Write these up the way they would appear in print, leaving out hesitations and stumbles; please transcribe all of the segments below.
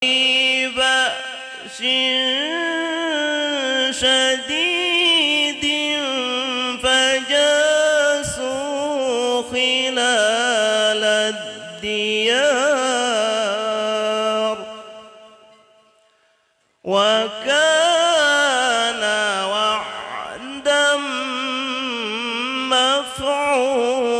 بأس شديد فجاسوا خلال الديار وكان وعدا مفعولا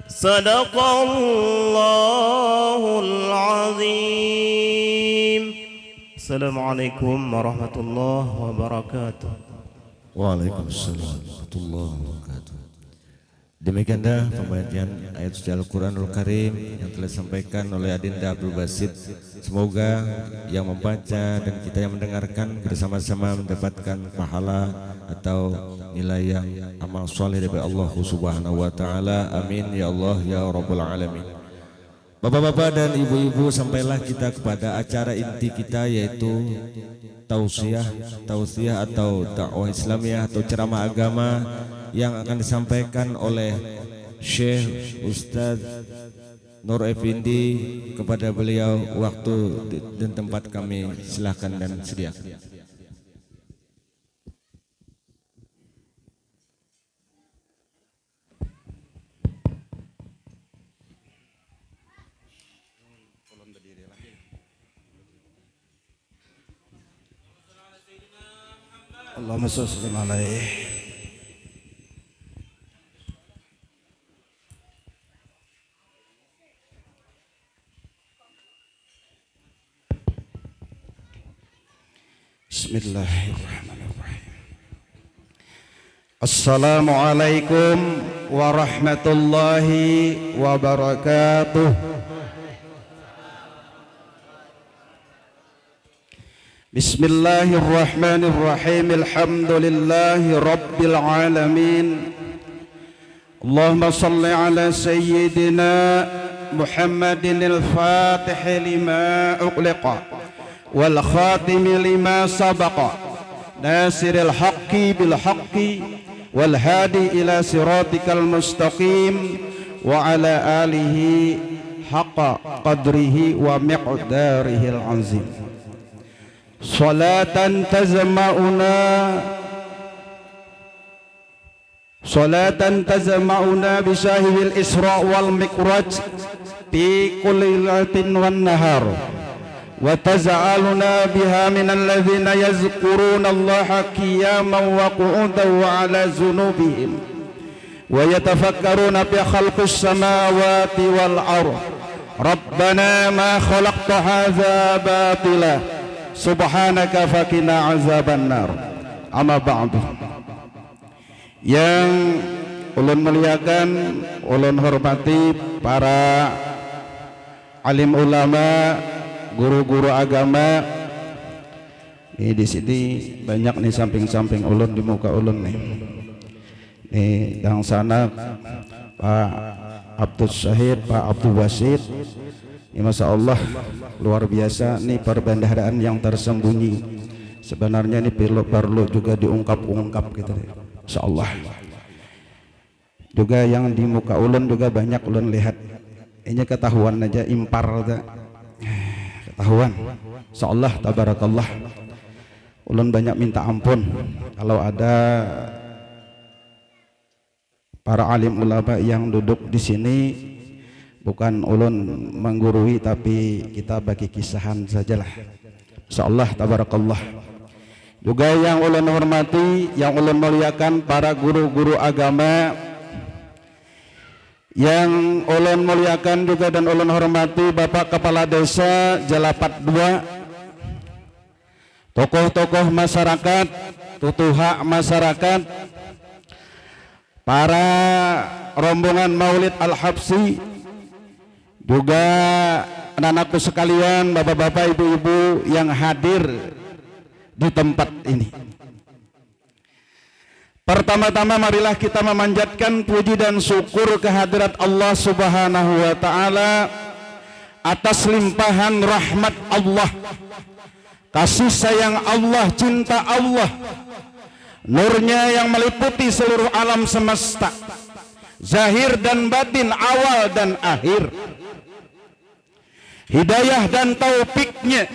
صدق الله العظيم. Assalamualaikum warahmatullahi wabarakatuh. Waalaikumsalam warahmatullahi wabarakatuh. Demikianlah pembacaan ayat suci Al-Quranul Karim yang telah disampaikan oleh Adinda Abdul Basit. Semoga yang membaca dan kita yang mendengarkan bersama-sama mendapatkan pahala atau nilai yang amal soleh dari Allah Subhanahu wa taala. Amin ya Allah ya rabbal alamin. Bapak-bapak dan ibu-ibu, sampailah kita kepada acara inti kita, yaitu tausiah atau dakwah Islamiyah atau ceramah agama yang akan disampaikan oleh Syekh Ustadz Nur Effendi. Kepada beliau waktu dan tempat kami silahkan dan sediakan. Allahumma shalli alaihi. Bismillahirrahmanirrahim. Assalamualaikum warahmatullahi wabarakatuh. Bismillahirrahmanirrahim. Alhamdulillahi rabbil alamin. Allahumma salli ala sayyidina Muhammadin al-fatih lima uqliqa wal khatimi lima sabaqa nasiril haqqi bil haqqi wal hadi ila siratikal mustaqim wa ala alihi haqqa qadrihi wa miqdarihil azim. Salatan tazma'una bi sahibil isra wal mikraj fi kulli lailatin wan nahar wa taz'aluna biha min alladhina yazkuruna Allaha qiyaman wa qu'udan wa 'ala junubihim wa yatafakkaruna fi khalqis samawati wal ardh. Rabbana ma khalaqta hadza batila subhanaka fakina azaban nar. Amma ba'du. Yang ulun muliakan, ulun hormati para alim ulama, guru-guru agama. Nih di sini banyak nih samping-samping ulun, di muka ulun nih. Nih yang sana Pak Abdul Syahid, Pak Abdul Basit. Ya, Masya Allah, luar biasa nih perbendaharaan yang tersembunyi. Sebenarnya ini perlu juga diungkap-ungkap gitu. Masya Allah. Juga yang di muka ulun juga banyak ulun lihat. Ini ketahuan aja impar ketahuan. Masya Allah, tabarakallah. Ulun banyak minta ampun kalau ada para alim ulama yang duduk di sini. Bukan ulun menggurui, tapi kita bagi kisahan sajalah. Insyaallah tabarakallah. Juga yang ulun hormati, yang ulun muliakan para guru-guru agama, yang ulun muliakan juga dan ulun hormati Bapak Kepala Desa Jalapat II, tokoh-tokoh masyarakat, tutuha masyarakat, para rombongan Maulid Al-Habsi, juga anak-anakku sekalian, bapak-bapak, ibu-ibu yang hadir di tempat ini. Pertama-tama marilah kita memanjatkan puji dan syukur kehadirat Allah Subhanahu wa taala atas limpahan rahmat Allah, kasih sayang Allah, cinta Allah, nurnya yang meliputi seluruh alam semesta, zahir dan batin, awal dan akhir. hidayah dan taufiknya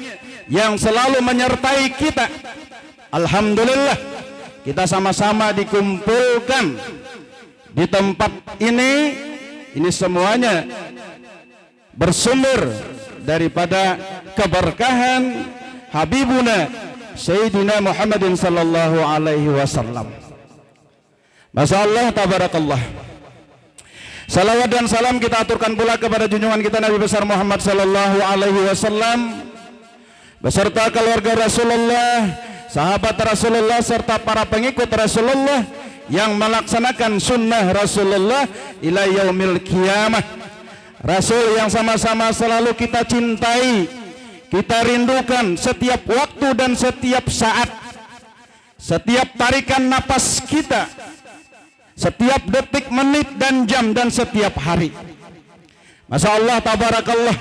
yang selalu menyertai kita. Alhamdulillah kita sama-sama dikumpulkan di tempat ini semuanya bersumber daripada keberkahan Habibuna Sayyidina Muhammadin sallallahu alaihi wasallam. Masya Allah, tabarakallah. Salawat dan salam kita aturkan pula kepada junjungan kita Nabi besar Muhammad sallallahu alaihi wasallam beserta keluarga Rasulullah, sahabat Rasulullah serta para pengikut Rasulullah yang melaksanakan sunnah Rasulullah ila yaumil qiyamah. Rasul yang sama-sama selalu kita cintai, kita rindukan setiap waktu dan setiap saat, setiap tarikan napas kita, setiap detik, menit, dan jam, dan setiap hari. Masya Allah, tabarakallah.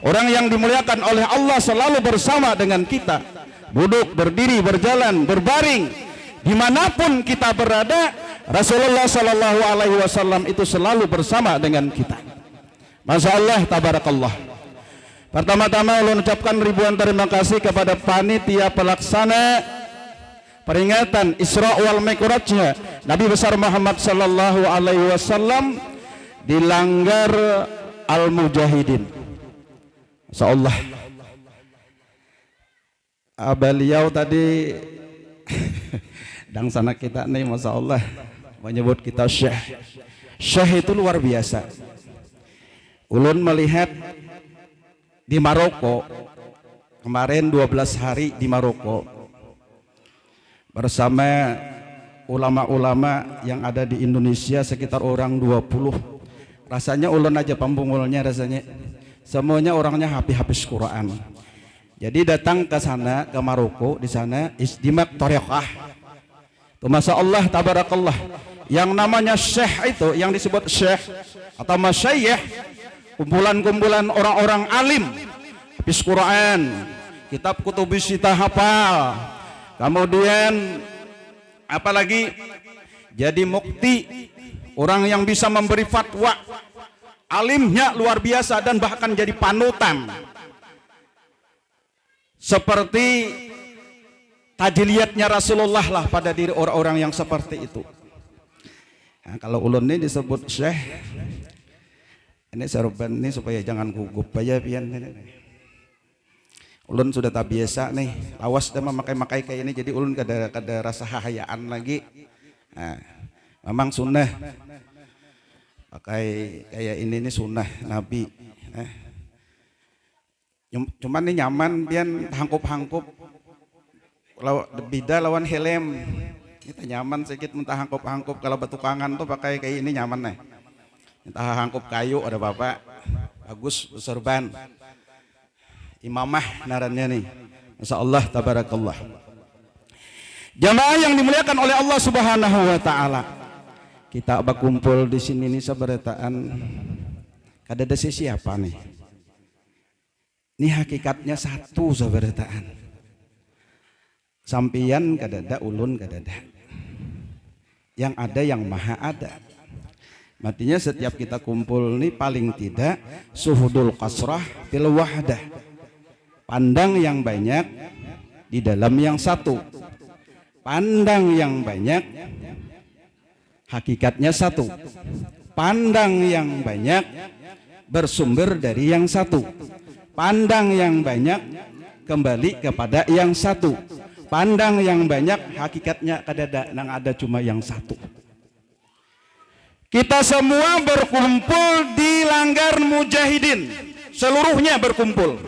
Orang yang dimuliakan oleh Allah selalu bersama dengan kita. Duduk, berdiri, berjalan, berbaring, dimanapun kita berada, Rasulullah Sallallahu Alaihi Wasallam itu selalu bersama dengan kita. Masya Allah, tabarakallah. Pertama-tama ulun ucapkan ribuan terima kasih kepada panitia pelaksana peringatan Isra wal Mi'rajnya Nabi besar Muhammad sallallahu alaihi wasallam di Langgar Al-Mujahidin. Insyaallah. Beliau tadi dan sana kita nih Masya Allah menyebut kita Syekh. Syekh itu luar biasa. Ulun melihat di Maroko kemarin 12 hari di Maroko bersama ulama-ulama yang ada di Indonesia sekitar orang 20. Rasanya ulun aja pembungulnya, rasanya semuanya orangnya habis Quran. Jadi datang ke sana, ke Maroko, di sana istimak thariqah. Masya Allah, tabarakallah. Yang namanya syekh itu, yang disebut syekh atau masyayikh, kumpulan-kumpulan orang-orang alim, habis Quran, kitab kutubis kita hafal. Kemudian apalagi jadi mukti, orang yang bisa memberi fatwa, alimnya luar biasa dan bahkan jadi panutan. Seperti tajliyatnya Rasulullah lah pada diri orang-orang yang seperti itu. Nah, kalau ulun ini disebut syekh, ini serupan ini supaya jangan gugup aja pian. Ulun sudah tak biasa nih, awas dia memakai kayak ini, jadi ulun kada rasa hahayaan lagi. Nah, memang sunnah pakai kayak ini sunnah Nabi. Cuman ini nyaman pian hangkup-hangkup. Beda lawan helm. Kita nyaman sedikit mentah hangkup-hangkup. Kalau batukangan tuh pakai kayak ini nyaman nih. Entah hangkup kayu ada bapak. Bagus serban. Imamah narannya nih. Masya Allah, tabarakallah. Jamaah yang dimuliakan oleh Allah Subhanahu wa taala. Kita berkumpul di sini nih sabarataan. Kada ada siapa nih. Ini hakikatnya satu sabarataan. Sampian kadada, ulun kadada. Yang ada yang maha ada. Artinya setiap kita kumpul ini paling tidak suhudul qasrah fil wahdah. Pandang yang banyak di dalam yang satu. Pandang yang banyak hakikatnya satu. Pandang yang banyak bersumber dari yang satu. Pandang yang banyak kembali kepada yang satu. Pandang yang banyak hakikatnya kadada nang ada cuma yang satu. Kita semua berkumpul di Langgar Mujahidin, seluruhnya berkumpul.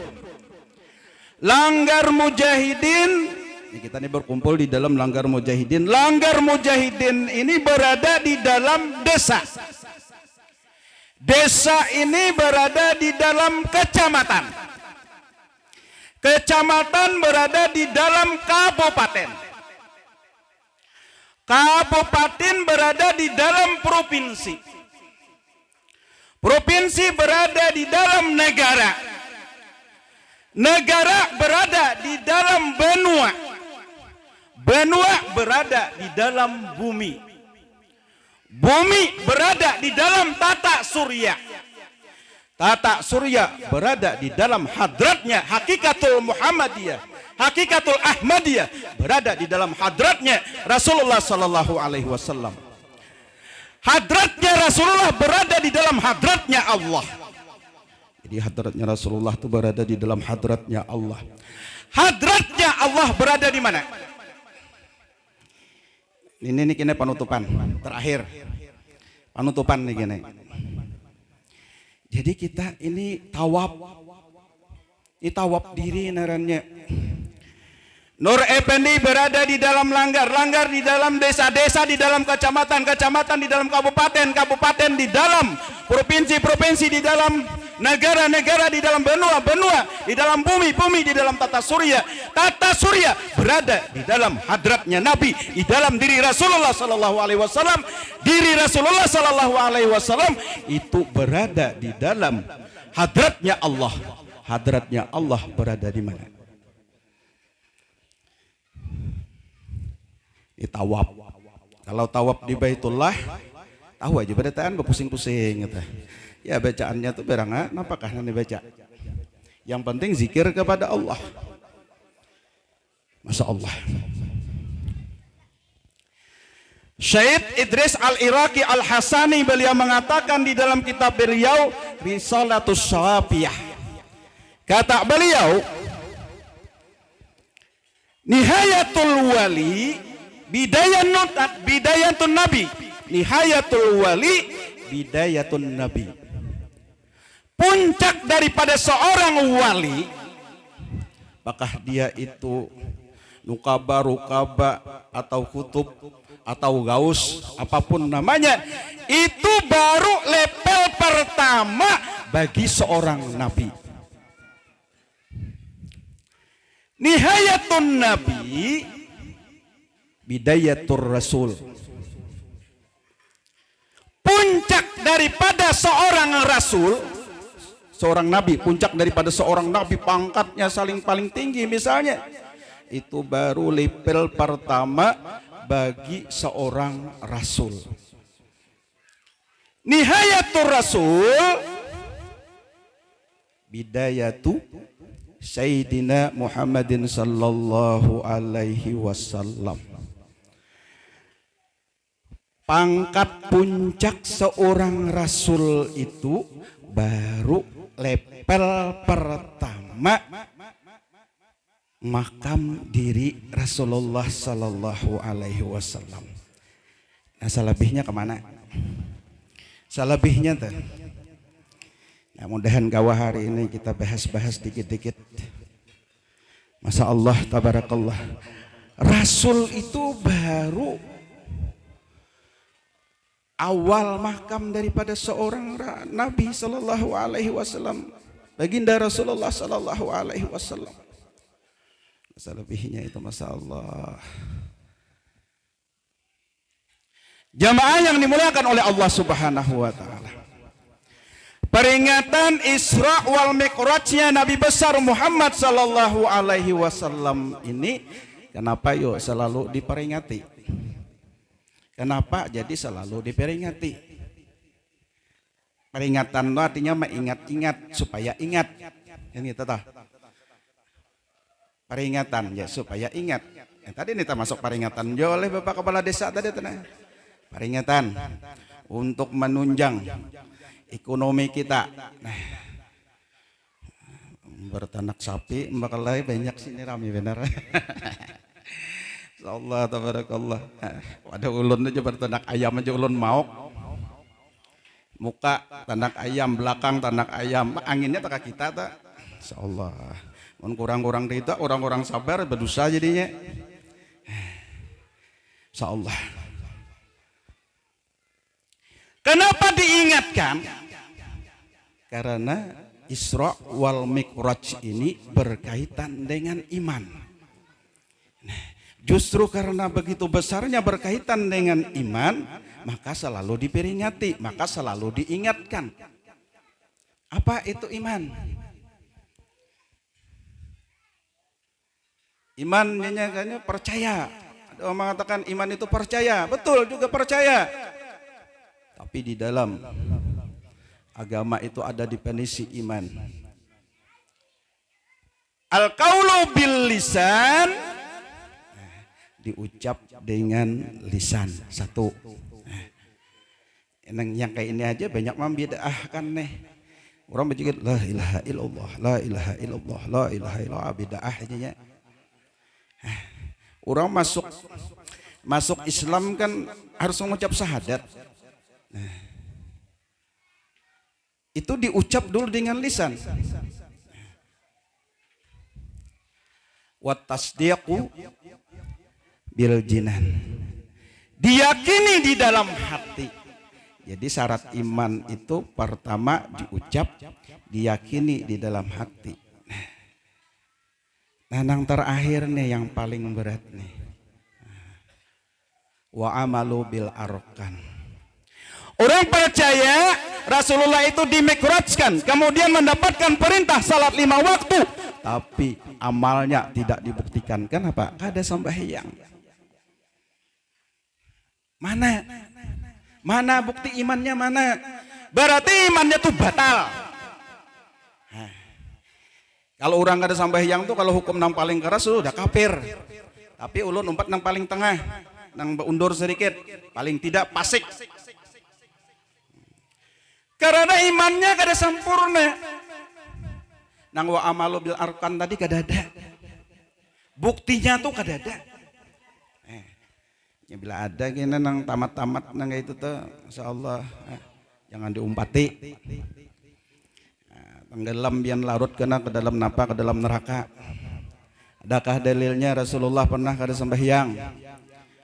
Langgar Mujahidin, kita ini berkumpul di dalam Langgar Mujahidin. Langgar Mujahidin ini berada di dalam desa. Desa ini berada di dalam kecamatan. Kecamatan berada di dalam kabupaten. Kabupaten berada di dalam provinsi. Provinsi berada di dalam negara. Negara berada di dalam benua. Benua berada di dalam bumi. Bumi berada di dalam tata surya. Tata surya berada di dalam hadratnya hakikatul Muhammadiyah, hakikatul Ahmadiyah berada di dalam hadratnya Rasulullah sallallahu alaihi wasallam. Hadratnya Rasulullah berada di dalam hadratnya Allah. Jadi hadratnya Rasulullah itu berada di dalam hadratnya Allah. Hadratnya Allah berada di mana? Ini kini penutupan terakhir. Penutupan nih gini. Jadi kita ini tawaf. Ini tawaf diri narannya. Nur Effendi berada di dalam langgar di dalam desa-desa, di dalam kecamatan di dalam kabupaten di dalam provinsi di dalam negara-negara, di dalam benua, di dalam bumi, di dalam tata surya berada di dalam hadratnya Nabi, di dalam diri Rasulullah sallallahu alaihi wasallam. Diri Rasulullah sallallahu alaihi wasallam itu berada di dalam hadratnya Allah. Hadratnya Allah berada di mana? Di tawaf. Kalau tawaf di Baitullah, tahu aja berataan berpusing-pusing gitu. Ya bacaannya tuh berangan, apakah nanti baca? Yang penting zikir kepada Allah. Masya Allah. Syed Idris Al-Iraqi Al-Hasani beliau mengatakan di dalam kitab beliau Risalatus Syafiyah. Kata beliau, nihayatul wali bidayatun nabi. Nihayatul wali bidayatun nabi. Puncak daripada seorang wali, apakah dia itu nukaba, rukaba, atau kutub, atau gaus, apapun namanya, itu baru level pertama bagi seorang nabi. Nihayatun nabi bidayatur rasul. Puncak daripada seorang rasul, seorang nabi, puncak daripada seorang nabi, pangkatnya paling tinggi misalnya, itu baru level pertama bagi seorang rasul. Nihayatur rasul bidayatu Sayyidina Muhammadin sallallahu alaihi wasallam. Pangkat puncak seorang rasul itu baru level pertama makam diri Rasulullah sallallahu alaihi wasallam. Nah, selebihnya kemana? Selebihnya tuh. Nah, mudahan kawah hari ini kita bahas-bahas dikit-dikit. Masya Allah, tabarakallah. Rasul itu baru awal makam daripada seorang Nabi sallallahu alaihi wasallam. Baginda Rasulullah sallallahu alaihi wasallam. Selebihnya itu Masya Allah. Jamaah yang dimuliakan oleh Allah Subhanahu wa ta'ala, peringatan Isra wal Mi'rajnya Nabi besar Muhammad sallallahu alaihi wasallam ini, kenapa yuk selalu diperingati? Kenapa jadi selalu diperingati? Peringatan itu artinya mengingat-ingat supaya ingat. Ini tetap peringatan ya supaya ingat. Tadi ini termasuk peringatan jo oleh Bapak Kepala Desa tadi tenang. Peringatan untuk menunjang ekonomi kita. Nah, bertanak sapi bakal banyak sini rame benar. Allah tabarakallah. Ada ulun aja bertanak ayam aja ulun mau. Muka tanak ayam, belakang tanak ayam. Anginnya tak kita tak. Insyaallah. Mun kurang-kurang itu orang-orang sabar berdosa jadinya. Insyaallah. Kenapa diingatkan? Karena Isra wal Mi'raj ini berkaitan dengan iman. Justru karena begitu besarnya berkaitan dengan iman, maka selalu diperingati, maka selalu diingatkan. Apa itu iman? Iman kayaknya percaya. Ada orang mengatakan iman itu percaya. Betul juga percaya. Tapi di dalam agama itu ada definisi iman. Al-qaulu bil lisan, diucap dengan lisan. Satu. Yang kayak ini aja banyak membidah kan nih. Orang berpikir la ilaha illallah, la ilaha illallah, la ilaha illallah, bidah aja ya. Orang masuk Islam kan harus mengucap syahadat. Itu diucap dulu dengan lisan. Wa tasdiqu bil jinan. Diyakini di dalam hati. Jadi syarat iman itu pertama diucap, diyakini di dalam hati. Nah, yang terakhir nih yang paling berat nih. Wa amalu bil arkan. Orang percaya Rasulullah itu dimikrajkan, kemudian mendapatkan perintah salat 5 waktu, tapi amalnya tidak dibuktikan. Kenapa? Kada sembahyang. Mana bukti imannya mana? Berarti imannya tuh batal. Kalau orang kada sembahyang tuh kalau hukum nang paling keras sudah kafir. Tapi ulun umpat nang paling tengah, nang undur sedikit, paling tidak fasik. Karena imannya kada sempurna. Nang wa amalu bil arkan tadi kada ada. Buktinya tuh kada ada. Ya bila ada gini nang tamat-tamat nang itu tuh, insyaallah jangan diumpati. Tenggelam biar larut kena ke dalam napa, ke dalam neraka. Adakah dalilnya Rasulullah pernah kada sembahyang?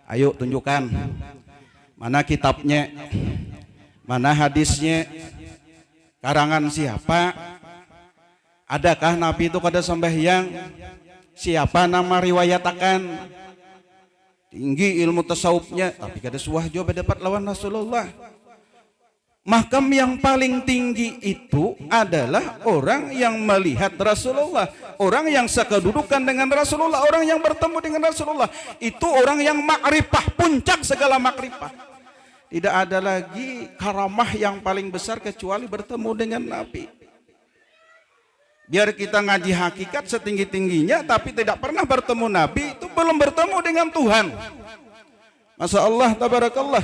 Ayo tunjukkan. Mana kitabnya? Mana hadisnya? Karangan siapa? Adakah Nabi itu kada sembahyang? Siapa nama riwayatakan? Tinggi ilmu tasawufnya, tapi kada suah juga dapat lawan Rasulullah. Makam yang paling tinggi itu adalah orang yang melihat Rasulullah, orang yang sekedudukan dengan Rasulullah, orang yang bertemu dengan Rasulullah. Itu orang yang makrifah, puncak segala makrifah. Tidak ada lagi karamah yang paling besar kecuali bertemu dengan Nabi. Biar kita ngaji hakikat setinggi-tingginya tapi tidak pernah bertemu Nabi, itu belum bertemu dengan Tuhan. Masya Allah, tabarakallah.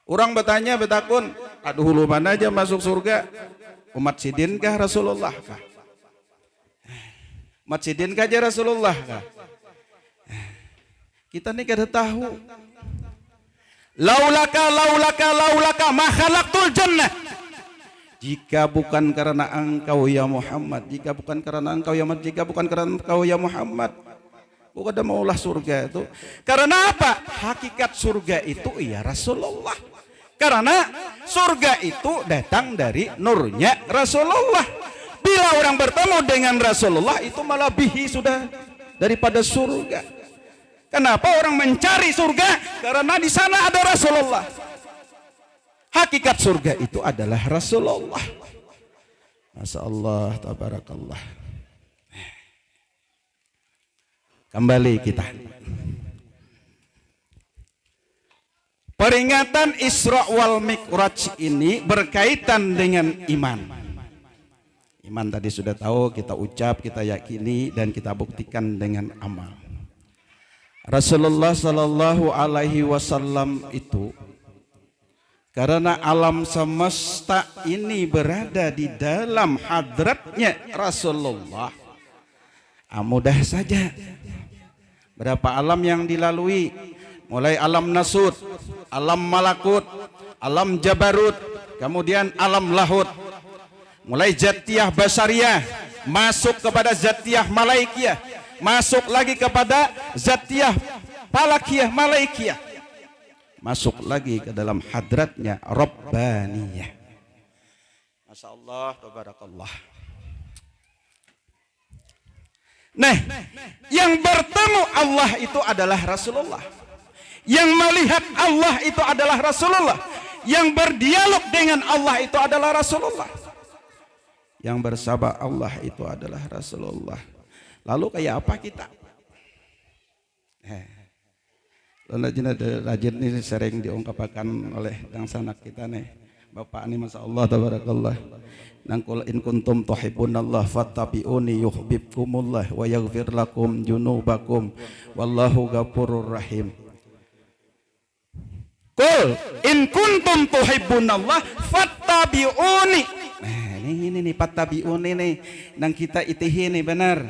Orang bertanya, bertakun, aduh lu mana aja masuk surga? Umat sidin kah Rasulullah kah? Umat sidin kah aja Rasulullah kah? Kita nih kada tahu. Laulaka ma khalaqtul jannah. Jika bukan karena engkau ya Muhammad, jika bukan karena engkau ya Muhammad, jika bukan karena engkau ya Muhammad, bukan ada maulah surga itu. Karena apa? Hakikat surga itu ya Rasulullah. Karena surga itu datang dari nurnya Rasulullah. Bila orang bertemu dengan Rasulullah itu melebihi sudah daripada surga. Kenapa orang mencari surga? Karena di sana ada Rasulullah. Hakikat surga itu adalah Rasulullah. Masya Allah, tabarakallah. Kembali kita. Peringatan Isra wal Mi'raj ini berkaitan dengan iman. Iman tadi sudah tahu, kita ucap, kita yakini, dan kita buktikan dengan amal. Rasulullah Sallallahu Alaihi Wasallam itu karena alam semesta ini berada di dalam hadratnya Rasulullah, mudah saja. Berapa alam yang dilalui, mulai alam nasut, alam malakut, alam jabarut, kemudian alam lahut, mulai zatiyah basariyah, masuk kepada zatiyah malaikiyah, masuk lagi kepada zatiyah falakiyah malaikiyah, masuk lagi ke dalam hadratnya Rabbaniyah. Masya Allah, tabarakallah. Nah, yang bertemu Allah itu adalah Rasulullah. Yang melihat Allah itu adalah Rasulullah. Yang berdialog dengan Allah itu adalah Rasulullah. Yang bersama Allah itu adalah Rasulullah. Lalu kayak apa kita? Rajin ini sering diungkapkan oleh sanak kita nih. Bapak ini Masya Allah tabarakallah. Nangkul in kuntum tuhibbunallah fattabi'uni yuhibbukumullah wa yaghfir lakum junubakum wallahu ghafurur rahim. Qul in kuntum tuhibbunallah fattabi'uni. Nah, ini fattabi'uni nih nang kita itihi nih benar.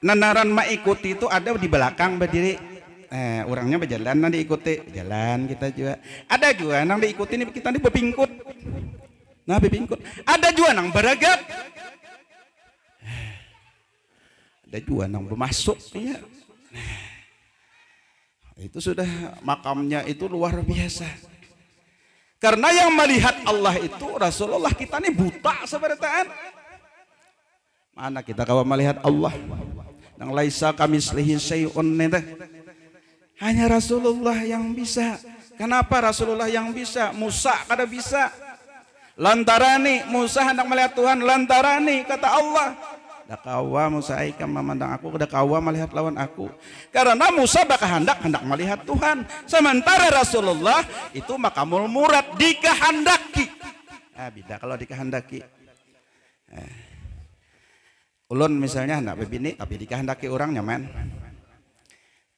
Nanaran mengikuti itu ada di belakang berdiri. Orangnya berjalan nang diikuti, jalan kita juga. Ada juga nang diikuti nih kita nih bepingkut. Nah bepingkut. Ada juga nang beregat. Ada juga nang bermasuk ya. Itu sudah makamnya itu luar biasa. Karena yang melihat Allah itu Rasulullah, kita nih buta sebenarnya. Mana kita kalau melihat Allah? Nang laisa kamislihi syai'un nih. Hanya Rasulullah yang bisa. Kenapa Rasulullah yang bisa? Musa kada bisa. Lantarani Musa hendak melihat Tuhan, lantarani kata Allah. Dakawa Musa ikam memandang aku, dakawa melihat lawan aku. Karena Musa bakal hendak melihat Tuhan. Sementara Rasulullah itu makamul murad, dikehendaki. Beda kalau dikehendaki. Ulun misalnya hendak bebini tapi dikehendaki orang nyaman.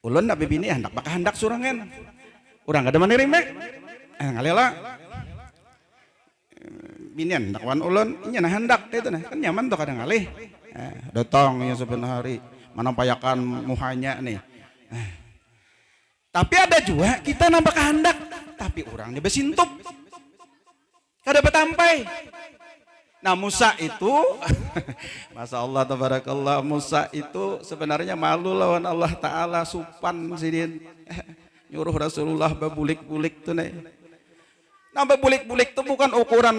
Ulun nak bebini hendak bakal hendak surangan. Urang kada menerima. Ngalela. Binian hendak wan ulun nya nah hendak itu nah kan nyaman tuh kadang ngalih. Datang ya sebenarnya hari manampayakan muhanya nih. Tapi ada juga kita nambah kehendak tapi orangnya besintup. Kada betampai. Nah Musa itu Masya Allah tabarakallah, Musa itu sebenarnya malu lawan Allah Ta'ala, supan sidin nyuruh Rasulullah bebulik-bulik tuh nih. Nah bebulik-bulik itu bukan ukuran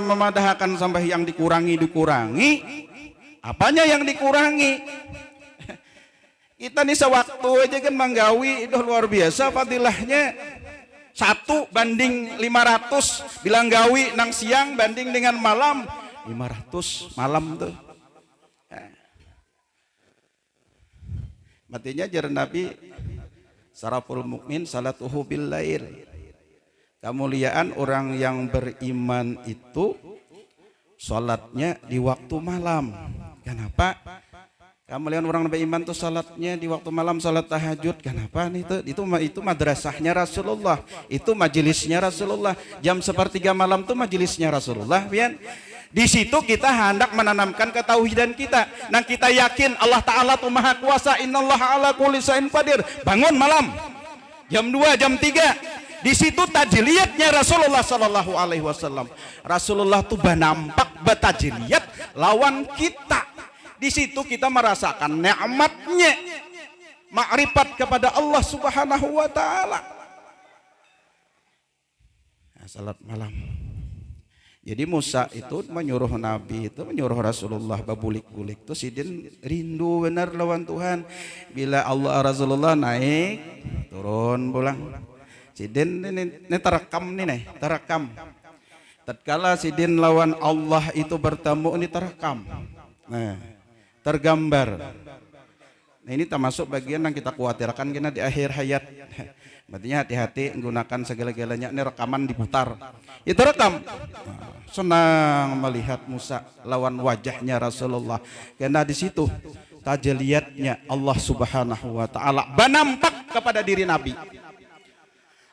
memadahkan sampai yang dikurangi. Apanya yang dikurangi? Kita nih sewaktu aja kan manggawi itu luar biasa fadilahnya. 1 banding 500 bilang gawi nang siang banding dengan malam 500 malam tuh. Matinya jar Nabi saraful mukmin salatuhu bil lail. Kemuliaan orang yang beriman itu salatnya di waktu malam. Kenapa? Kemuliaan orang beriman itu salatnya di waktu malam, salat tahajud. Kenapa? Itu madrasahnya Rasulullah. Itu majelisnya Rasulullah. Jam 1:30 malam itu majelisnya Rasulullah, pian. Di situ kita hendak menanamkan ketauhidan kita. Nah kita yakin Allah Ta'ala itu maha kuasa. Innallaha ala kulli syai'in qadir. Bangun malam. Jam 2, jam 3. Di situ tajliyatnya Rasulullah Sallallahu Alaihi Wasallam. Rasulullah tuh nampak betajliyat lawan kita. Di situ kita merasakan nikmatnya makrifat kepada Allah Subhanahu Wa Taala. Salat malam. Jadi Musa itu menyuruh Nabi itu menyuruh Rasulullah babulik-bulik itu sidin rindu benar lawan Tuhan. Bila Allah Rasulullah naik turun pulang. Sidin ini terekam nih terekam. Tatkala sidin lawan Allah itu bertemu ini terekam. Nah, tergambar. Nah, ini termasuk bagian yang kita khawatirkan kena di akhir hayat. Artinya hati-hati menggunakan segala-galanya, ini rekaman diputar. Itu rekam. Senang melihat Musa lawan wajahnya Rasulullah. Karena di situ tajliyatnya Allah Subhanahu Wa Taala nampak kepada diri Nabi.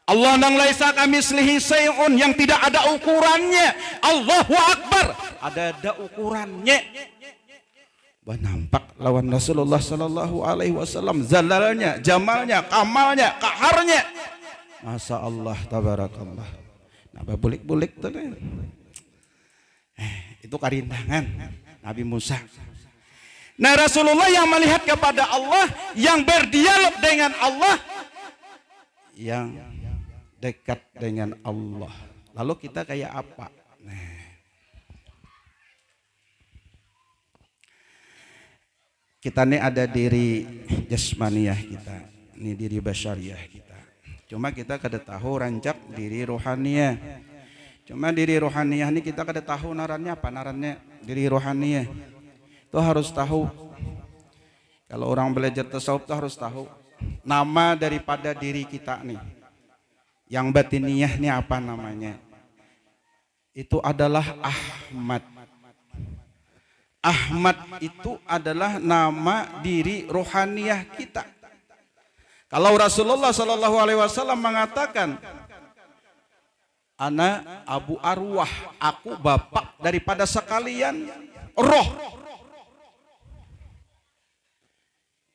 Allah nang laisa kamislihi syai'un, yang tidak ada ukurannya. Allahu Akbar, ada ukurannya. Nampak lawan Rasulullah Sallallahu Alaihi Wasallam, zalalnya, jamalnya, kamalnya, kaharnya. Masya Allah, tabarakallah. Nah, bulik-bulik tuh nih. Itu karindangan Nabi Musa. Nah, Rasulullah yang melihat kepada Allah, yang berdialog dengan Allah, yang dekat dengan Allah. Lalu kita kayak apa? Kita ini ada diri jasmaniyah kita, ini diri basyariyah kita. Cuma kita kada tahu rancak diri rohaniyah. Cuma diri rohaniyah ini kita kada tahu narannya apa narannya. Diri rohaniyah itu harus tahu. Kalau orang belajar tasawuf itu harus tahu nama daripada diri kita nih. Yang batiniyah ini apa namanya? itu adalah Ahmad. Ahmad itu adalah nama diri rohaniyah kita. Kalau Rasulullah Shallallahu Alaihi Wasallam mengatakan, Ana Abu Arwah, aku bapak daripada sekalian roh.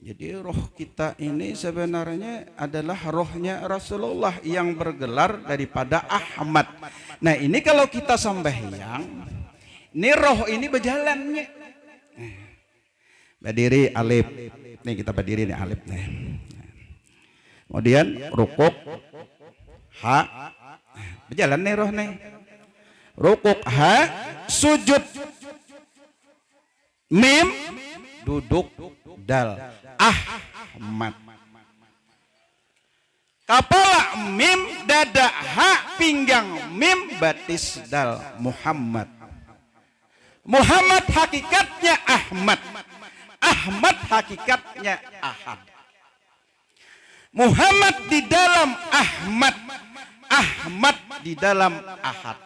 Jadi roh kita ini sebenarnya adalah rohnya Rasulullah yang bergelar daripada Ahmad. Nah ini kalau kita sembahyang, ini roh ini berjalannya. Berdiri alif, nih kita berdiri nih alif nih. Kemudian rukuk, ha, berjalan nih roh nih. Rukuk, ha, sujud, mim, duduk, dal. Ahmad. Kepala mim, dada ha, pinggang mim, batis dal. Muhammad. Muhammad hakikatnya Ahmad. Ahmad hakikatnya Ahad. Muhammad di dalam Ahmad. Ahmad di dalam Ahad.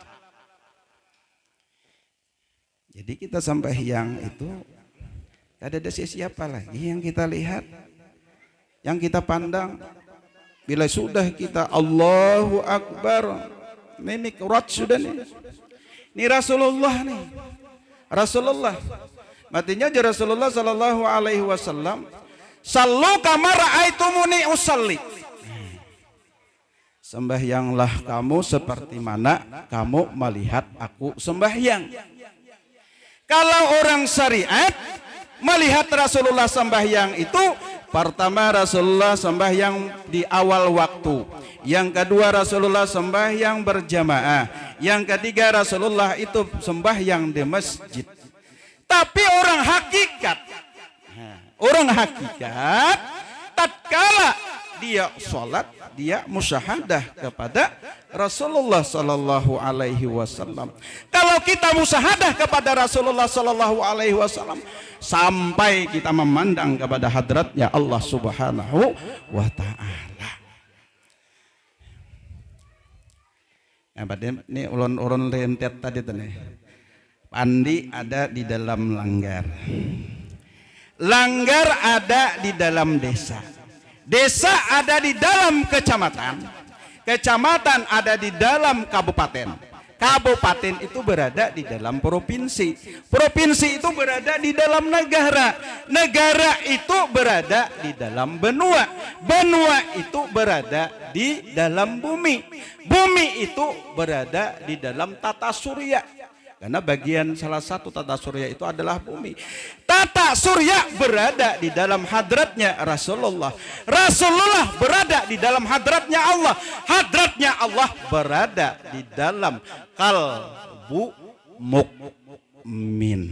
Jadi kita sembahyang itu ada siapa lagi yang kita lihat, yang kita pandang. Bila sudah kita Allahu Akbar, ini mikrat sudah nih. Ini Rasulullah nih. Rasulullah. Matinya aja Rasulullah Sallallahu Alaihi Wasallam. Sallu kama ra'aitumuni usalli. Sembahyanglah kamu seperti mana kamu melihat aku sembahyang. Kalau orang syariat melihat Rasulullah sembahyang itu, pertama Rasulullah sembahyang di awal waktu, yang kedua Rasulullah sembahyang berjamaah, yang ketiga Rasulullah itu sembahyang di masjid. Tapi orang hakikat tatkala dia sholat, dia musyahadah kepada Rasulullah Sallallahu Alaihi Wasallam. Kalau kita musyahadah kepada Rasulullah Sallallahu Alaihi Wasallam, sampai kita memandang kepada hadratnya Allah Subhanahu wa Ta'ala. Ini ulun rentet tadi nih. Pandi ada di dalam langgar. Langgar ada di dalam desa. Desa ada di dalam kecamatan. Kecamatan ada di dalam kabupaten. Kabupaten itu berada di dalam provinsi. Provinsi itu berada di dalam negara. Negara itu berada di dalam benua. Benua itu berada di dalam bumi. Bumi itu berada di dalam tata surya. Karena bagian salah satu tata surya itu adalah bumi. Tata surya berada di dalam hadratnya Rasulullah. Rasulullah berada di dalam hadratnya Allah. Hadratnya Allah berada di dalam kalbu mukmin.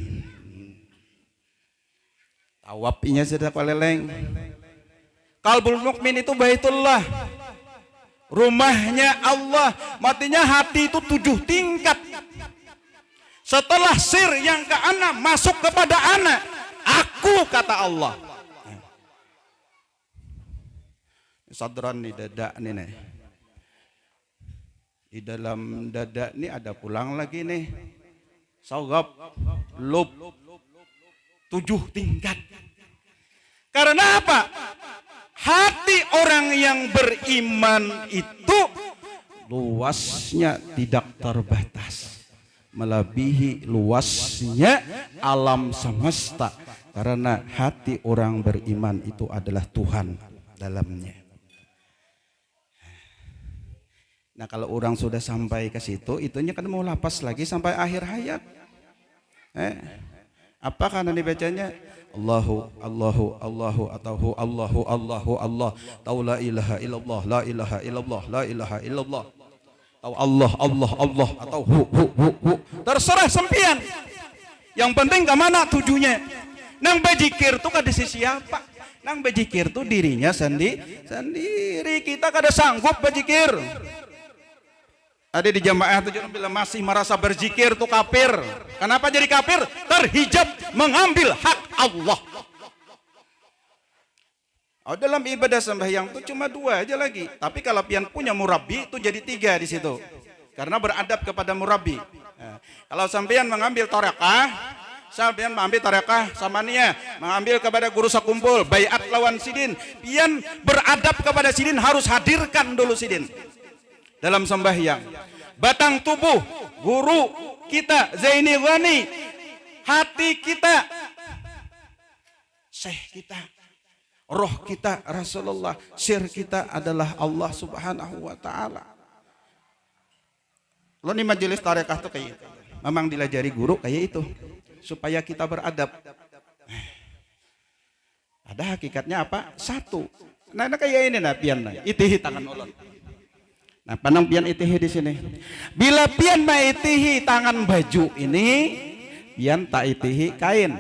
Tawapinya sudah paleleng. Kalbul mukmin itu baitullah. Rumahnya Allah. Matinya hati itu 7 tingkat. Setelah sir yang ke anak masuk kepada anak, aku kata Allah. Sadran di dada nih. Di dalam dada ini ada pulang lagi nih. Sawab, lub, 7 tingkat. Karena apa? Hati orang yang beriman itu luasnya tidak terbatas. Melebihi luasnya alam semesta, karena hati orang beriman itu adalah Tuhan dalamnya. Nah kalau orang sudah sampai ke situ, itunya kan mau lapas lagi sampai akhir hayat. Apa karena dibacanya Allahu Allahu Allahu atau Allahu Allahu Allah, tahu la ilaha illallah, la ilaha illallah, la ilaha illallah. Allah Allah Allah atau hu terserah sempian. Yang penting kemana tujunya. Nang bajikir tuh kada siapa. Nang bajikir tuh dirinya sendiri. Kita kada sanggup bajikir. Ada di jamaah tuh bila masih merasa berzikir tuh kafir. Kenapa jadi kafir? Terhijab mengambil hak Allah. Dalam ibadah sembahyang itu cuma 2 aja lagi. Tapi kalau pian punya murabbi itu jadi 3 di situ. Karena beradab kepada murabbi. Kalau sampean mengambil tarekah, sampean mengambil tarekah samania, mengambil kepada guru sakumpul, baiat lawan sidin, pian beradab kepada sidin harus hadirkan dulu sidin dalam sembahyang. Batang tubuh guru kita Zaini Ghani, hati kita Syekh kita, roh kita Rasulullah, sir kita adalah Allah Subhanahu wa taala. Lo nih majelis tarekah tuh kayak itu. Memang dilajari guru kayak itu supaya kita beradab. Ada hakikatnya apa? Satu. Nah kayak ini nah pian nah, itihi tangan ulun. Nah pandang pian itihi di sini. Bila pian maitihi tangan baju ini, pian tak itihi kain.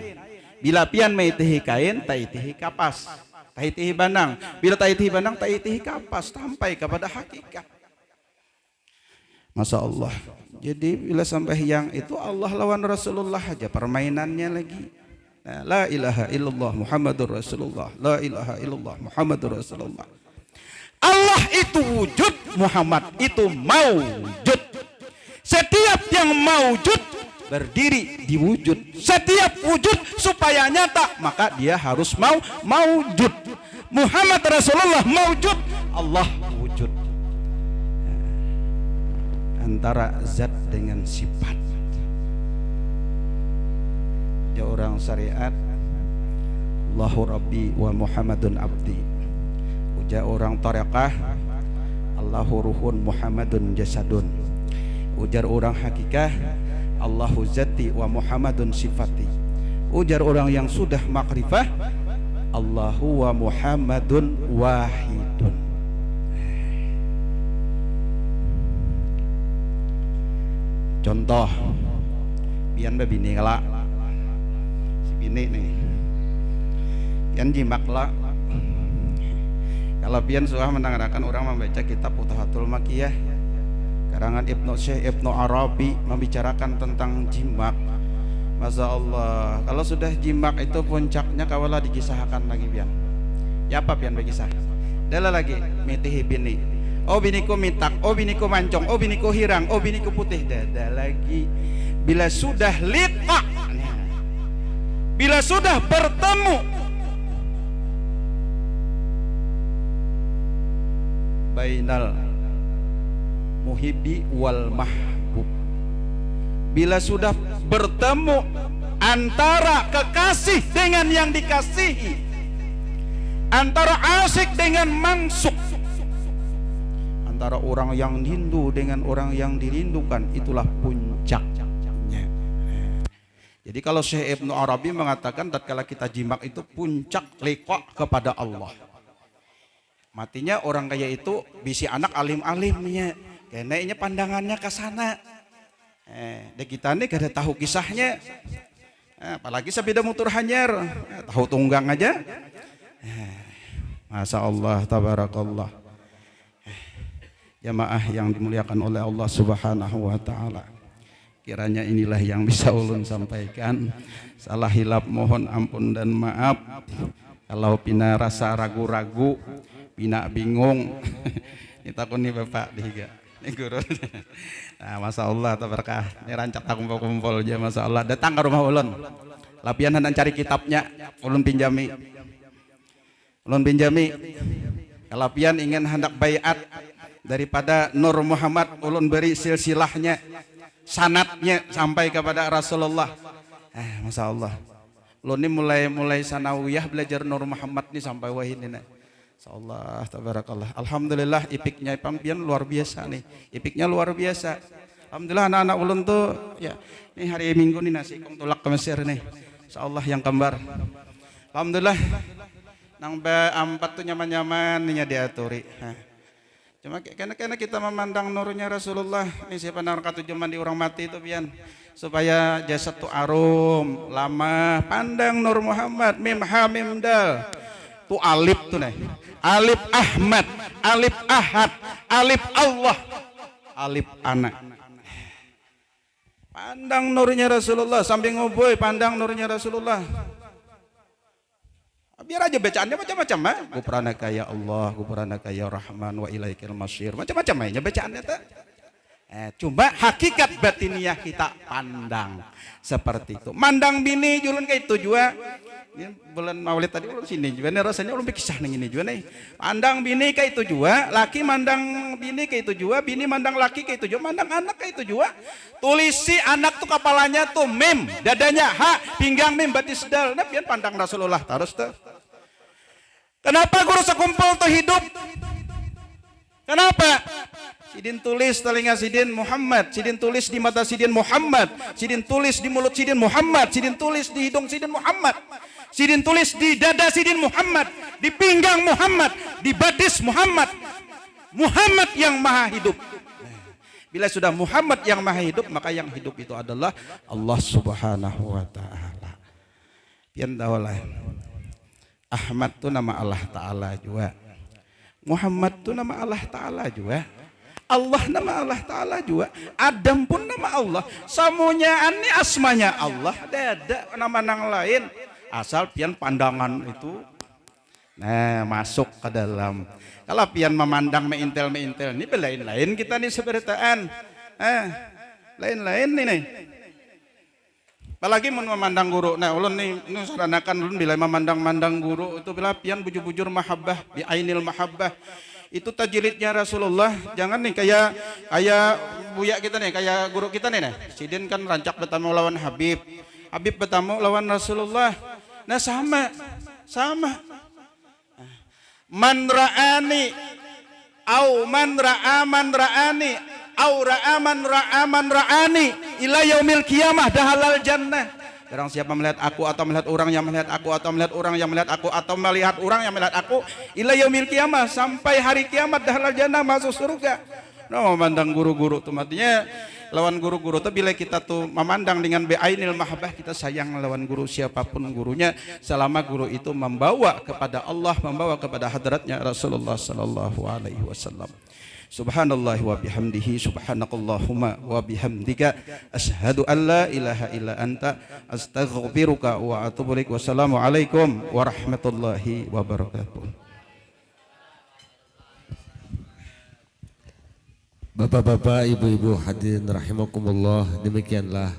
Bila pian maitihi kain, tak itihi kapas, tak itihi banang. Bila tak itihi banang, tak itihi kapas, sampai kepada hakikat. Masya Allah. Jadi bila sampai yang itu Allah lawan Rasulullah aja permainannya lagi. Nah, la ilaha illallah Muhammadur Rasulullah. La ilaha illallah Muhammadur Rasulullah. Allah itu wujud, Muhammad itu maujud. Setiap yang maujud berdiri di wujud. Setiap wujud supaya nyata maka dia harus maujud. Muhammad Rasulullah maujud, Allah wujud. Antara zat dengan sifat. Ya orang syariat, Allahu Rabbi wa Muhammadun abdi. Ujar orang tarekah, Allahu ruhun Muhammadun jasadun. Ujar orang hakikah, Allahu zati wa Muhammadun sifati. Ujar orang yang sudah makrifah, Allahu wa Muhammadun wahidun. Contoh, pian babini kala, si bini nih, pian jimak lah. Kalau pian suah mendengarkan orang membaca kitab Futuhatul Makkiyah karangan Syekh Ibnu Arabi membicarakan tentang jimak. Masya Allah, kalau sudah jimak itu puncaknya kawalah dikisahkan lagi pian. Ya apa pian berkisah? Dala lagi mitihi bini. Oh biniku mitak, oh biniku mancong, oh biniku hirang, oh biniku putih. Dada lagi. Bila sudah liqa, bila sudah bertemu, bainal muhibbi wal mahbub. Bila sudah bertemu antara kekasih dengan yang dikasihi, antara asyik dengan mansuk, antara orang yang rindu dengan orang yang dirindukan, itulah puncaknya. Jadi kalau Syekh Ibnu Arabi mengatakan tatkala kita jimak itu puncak liqa kepada Allah. Matinya orang kayak itu bisi anak alim-alimnya, kayaknya pandangannya ke sana. Dek kita nih gak ada tahu kisahnya. Apalagi sabida mutur hanyar, tahu tunggang aja. Masya Allah, tabarakallah. Jamaah yang dimuliakan oleh Allah Subhanahu wa taala. Kiranya inilah yang bisa ulun sampaikan. Salah hilap mohon ampun dan maaf. Kalau pina rasa ragu-ragu, pina bingung. Kita kuni Bapak dihiga. Ini guru. Nah, Masya Allah tabarakah. Ini rancak kumpul-kumpul aja Masya Allah. Datang ke rumah ulun. Lapian hendak cari kitabnya, ulun pinjami. Ulun pinjami. Kalau pian ingin hendak baiat daripada Nur Muhammad, ulun beri silsilahnya, sanatnya sampai kepada Rasulullah. Masya Allah. Ulun ini mulai sanawiyah belajar Nur Muhammad ini sampai wahini. Masya Allah, tabarakallah. Alhamdulillah ipiknya pampian luar biasa nih. Ipiknya luar biasa. Alhamdulillah anak-anak ulun tuh ya. Ini hari Minggu nih nasi kong tulak ke Mesir nih. Masya Allah yang kembar. Alhamdulillah. Nang empat tuh nyaman-nyaman nih diaturi. Cuma karena kita memandang nurnya Rasulullah. Ini siapa narka tujuan di orang mati itu pian. Supaya jasad tuh arum, lama. Pandang Nur Muhammad, mim ha mim dal. Tuh alif tuh nih. Alif Ahmad, alif Ahad, alif Allah, alif anak. Pandang nurnya Rasulullah, sambil ngoboy pandang nurnya Rasulullah. Biar aja bacaannya macam-macam, Gufranaka ya Allah, Gufranaka ya Rahman wa ilaikal masyir. Macam-macam aja bacaannya tuh. Cuma hakikat batiniah kita pandang seperti itu. Mandang bini julun kayak itu juga. Ya, bulan Maulid tadi ulun sini juga nih rasanya ulun kisah nih ini juga nih. Mandang bini kayak itu juga, laki mandang bini kayak itu juga, bini mandang laki kayak itu juga, mandang anak kayak itu juga. Tulisi anak tuh kepalanya tuh mim, dadanya ha, pinggang mim, batis dal. Nah, pian pandang Rasulullah terus tuh. Kenapa guru sekumpul tuh hidup? Kenapa? Sidin tulis telinga Sidin Muhammad, Sidin tulis di mata Sidin Muhammad, Sidin tulis di mulut Sidin Muhammad, Sidin tulis di hidung Sidin Muhammad, Sidin tulis di dada Sidin Muhammad, di pinggang Muhammad, di batis Muhammad. Muhammad yang maha hidup. Bila sudah Muhammad yang maha hidup, maka yang hidup itu adalah Allah Subhanahu wa taala. Pian dawalah. Ahmad itu nama Allah taala juga. Muhammad itu nama Allah taala juga. Allah nama Allah Ta'ala juga. Adam pun nama Allah. Samunya ini asmanya Allah. Ada nama nang lain. Asal pian pandangan itu masuk ke dalam. Kalau pian memandang meintel ini lain-lain kita nih seberitaan. Lain-lain nih. Apalagi memandang guru. Nah ulun nih saranakan ulun bila memandang guru itu bila pian bujur-bujur mahabbah bi ainil mahabbah. Itu tajilidnya Rasulullah. Jangan nih kayak buya kita nih, kayak guru kita nih. Sidin kan rancak bertamu lawan Habib bertamu lawan Rasulullah. Nah sama. Man ra'ani au man ra'a man ra'ani au ra'a man ra'ani ila yaumil qiyamah dahalal jannah. Barang siapa melihat aku atau melihat orang yang melihat aku atau melihat orang yang melihat aku atau melihat orang yang melihat aku ila yaumil qiyamah, sampai hari kiamat dahalal jannah, masuk surga. No, memandang guru-guru tuh artinya lawan guru-guru tuh bila kita tuh memandang dengan bi'ainil mahabbah, kita sayang lawan guru siapapun gurunya selama guru itu membawa kepada Allah, membawa kepada hadratnya Rasulullah sallallahu alaihi wasallam. Subhanallah wa bihamdihi, subhanakallahumma wa bihamdika, asyhadu an la ilaha illa anta, astaghfiruka wa atubu ilaik. Wassalamualaikum warahmatullahi wabarakatuh. Bapak-bapak, ibu-ibu hadirin rahimakumullah, demikianlah